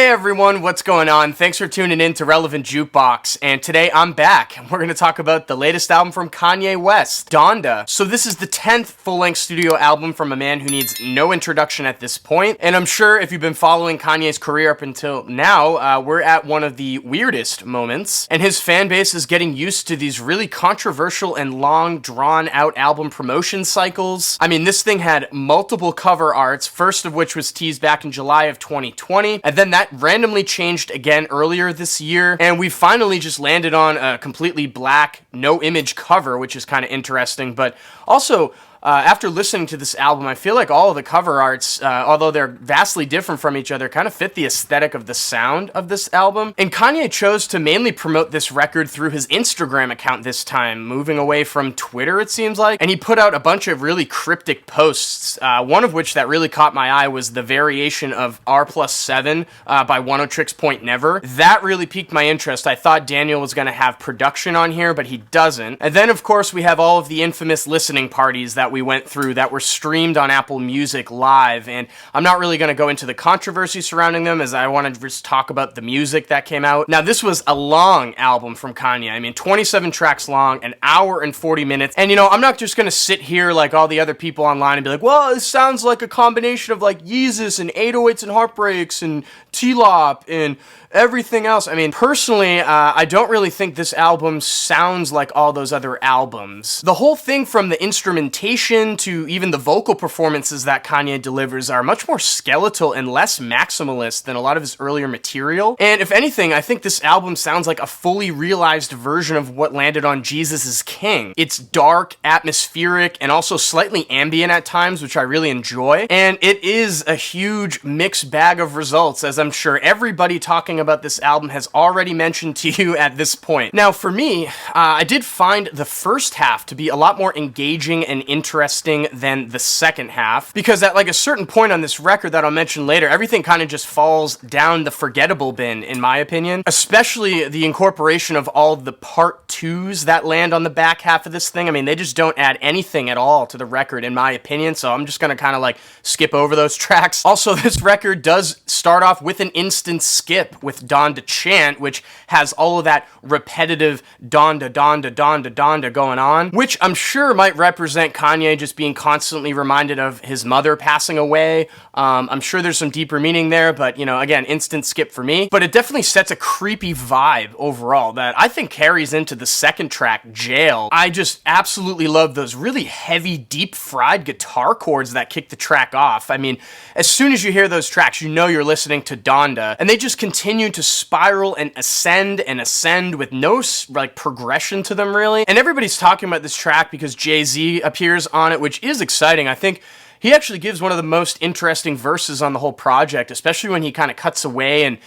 Hey everyone, what's going on? Thanks for tuning in to Relevant Jukebox, and today I'm back, and we're going to talk about the latest album from Kanye West, Donda. So this is the 10th full-length studio album from a man who needs no introduction at this point, and I'm sure if you've been following Kanye's career up until now, we're at one of the weirdest moments, and his fan base is getting used to these really controversial and long, drawn-out album promotion cycles. I mean, this thing had multiple cover arts, first of which was teased back in July of 2020, and then that randomly changed again earlier this year, and we finally just landed on a completely black, no image cover, which is kind of interesting. But also, after listening to this album, I feel like all of the cover arts, although they're vastly different from each other, kind of fit the aesthetic of the sound of this album. And Kanye chose to mainly promote this record through his Instagram account this time, moving away from Twitter, it seems like. And he put out a bunch of really cryptic posts, one of which that really caught my eye was the variation of R+7 by One Tricks Point Never. That really piqued my interest. I thought Daniel was going to have production on here, but he doesn't. And then, of course, we have all of the infamous listening parties that we went through that were streamed on Apple Music Live, and I'm not really going to go into the controversy surrounding them, as I want to just talk about the music that came out. Now, this was a long album from Kanye. I mean, 27 tracks long, an hour and 40 minutes, and you know, I'm not just going to sit here like all the other people online and be like, well, it sounds like a combination of like Yeezus and 808s and Heartbreaks and T-Lop and everything else. I mean, personally, I don't really think this album sounds like all those other albums. The whole thing, from the instrumentation to even the vocal performances that Kanye delivers, are much more skeletal and less maximalist than a lot of his earlier material. And if anything, I think this album sounds like a fully realized version of what landed on Jesus is King. It's dark, atmospheric, and also slightly ambient at times, which I really enjoy. And it is a huge mixed bag of results, as I'm sure everybody talking about this album has already mentioned to you at this point. Now, for me, I did find the first half to be a lot more engaging and interesting than the second half, because at like a certain point on this record that I'll mention later, everything kind of just falls down the forgettable bin, in my opinion, especially the incorporation of all the part twos that land on the back half of this thing. I mean, they just don't add anything at all to the record, in my opinion, so I'm just gonna kind of like skip over those tracks. Also, this record does start off with an instant skip with Donda Chant, which has all of that repetitive Donda, Donda, Donda, Donda going on, which I'm sure might represent Kanye just being constantly reminded of his mother passing away. I'm sure there's some deeper meaning there, but, you know, again, instant skip for me. But it definitely sets a creepy vibe overall that I think carries into the second track, Jail. I just absolutely love those really heavy, deep-fried guitar chords that kick the track off. I mean, as soon as you hear those tracks, you know you're listening to Donda, and they just continue to spiral and ascend with no like progression to them, really. And everybody's talking about this track because Jay-Z appears on it, which is exciting. I think he actually gives one of the most interesting verses on the whole project, especially when he kind of cuts away and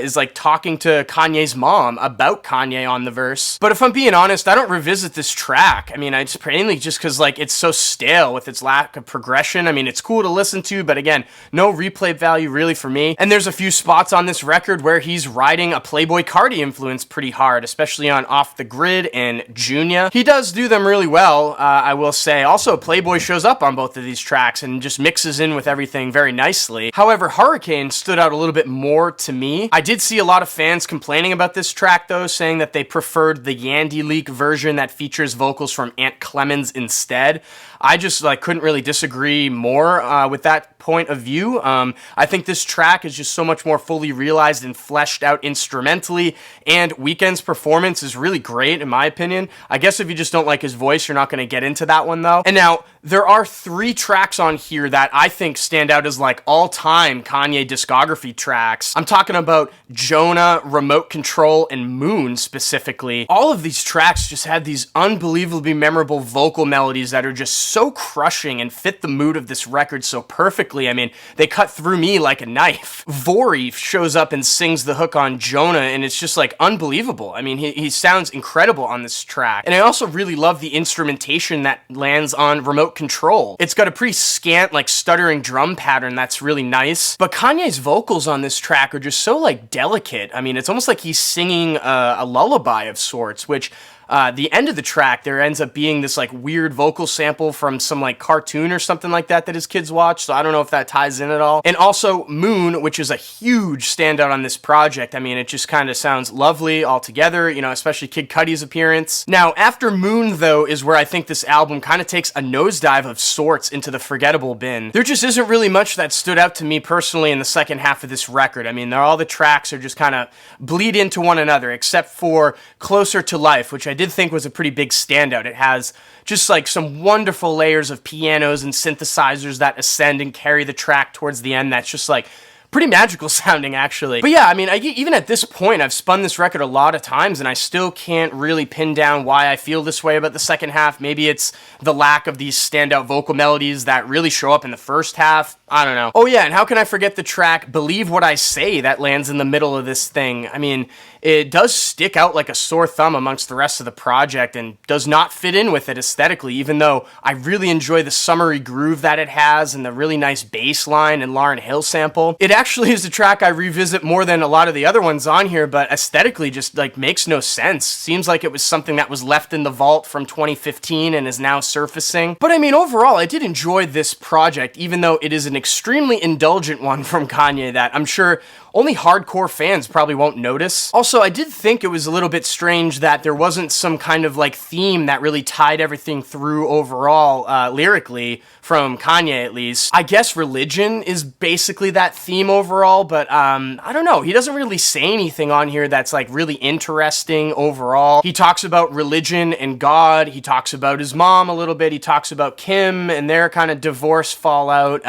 is like talking to Kanye's mom about Kanye on the verse. But if I'm being honest, I don't revisit this track. I mean, it's mainly just because like it's so stale with its lack of progression. I mean, it's cool to listen to, but again, no replay value really for me. And there's a few spots on this record where he's riding a Playboi Carti influence pretty hard, especially on Off the Grid and Junior. He does do them really well, I will say. Also, Playboi shows up on both of these tracks and just mixes in with everything very nicely. However, Hurricane stood out a little bit more to me. I did see a lot of fans complaining about this track though, saying that they preferred the Yandy Leak version that features vocals from Aunt Clemens instead. I just like couldn't really disagree more with that point of view. I think this track is just so much more fully realized and fleshed out instrumentally, and Weeknd's performance is really great in my opinion. I guess if you just don't like his voice, you're not going to get into that one though. And now, there are 3 tracks on here that I think stand out as like all-time Kanye discography tracks. I'm talking about Jonah, Remote Control, and Moon specifically. All of these tracks just had these unbelievably memorable vocal melodies that are just so crushing and fit the mood of this record so perfectly. I mean, they cut through me like a knife. Vori shows up and sings the hook on Jonah, and it's just like unbelievable. I mean, he sounds incredible on this track. And I also really love the instrumentation that lands on Remote Control. It's got a pretty scant, like, stuttering drum pattern that's really nice, but Kanye's vocals on this track are just so, like, delicate. I mean, it's almost like he's singing a lullaby of sorts, which the end of the track, there ends up being this like weird vocal sample from some like cartoon or something like that his kids watch. So I don't know if that ties in at all. And also Moon, which is a huge standout on this project. I mean, it just kind of sounds lovely altogether, you know, especially Kid Cudi's appearance. Now, after Moon, though, is where I think this album kind of takes a nosedive of sorts into the forgettable bin. There just isn't really much that stood out to me personally in the second half of this record. I mean, all the tracks are just kind of bleed into one another, except for Closer to Life, which I did think was a pretty big standout. It has just like some wonderful layers of pianos and synthesizers that ascend and carry the track towards the end. That's just like pretty magical sounding, actually. But yeah, I mean, even at this point, I've spun this record a lot of times, and I still can't really pin down why I feel this way about the second half. Maybe it's the lack of these standout vocal melodies that really show up in the first half. I don't know. Oh yeah, and how can I forget the track Believe What I Say that lands in the middle of this thing? I mean, it does stick out like a sore thumb amongst the rest of the project and does not fit in with it aesthetically, even though I really enjoy the summery groove that it has and the really nice bass line and Lauryn Hill sample. It actually is a track I revisit more than a lot of the other ones on here, but aesthetically just like makes no sense. Seems like it was something that was left in the vault from 2015 and is now surfacing. But I mean, overall, I did enjoy this project, even though it is an extremely indulgent one from Kanye that I'm sure only hardcore fans probably won't notice. Also, I did think it was a little bit strange that there wasn't some kind of like theme that really tied everything through overall, lyrically, from Kanye at least. I guess religion is basically that theme overall, but I don't know. He doesn't really say anything on here that's like really interesting overall. He talks about religion and God. He talks about his mom a little bit. He talks about Kim and their kind of divorce fallout.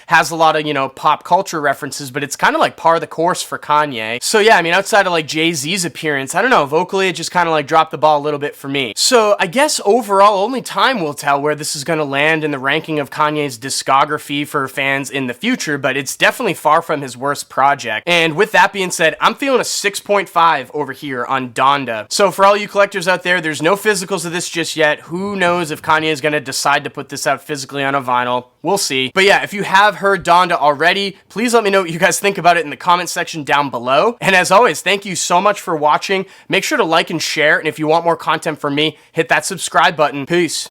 Has a lot of, you know, pop culture references, but it's kind of like par of the course for Kanye. So yeah, I mean, outside of like Jay-Z's appearance, I don't know, vocally it just kind of like dropped the ball a little bit for me. So I guess overall only time will tell where this is going to land in the ranking of Kanye's discography for fans in the future, but it's definitely far from his worst project. And with that being said, I'm feeling a 6.5 over here on Donda. So for all you collectors out there, there's no physicals of this just yet. Who knows if Kanye is going to decide to put this out physically on a vinyl. We'll see. But yeah, if you have heard Donda already, please let me know what you guys think about it in the comment section down below. And as always, thank you so much for watching. Make sure to like and share, and if you want more content from me, hit that subscribe button. Peace.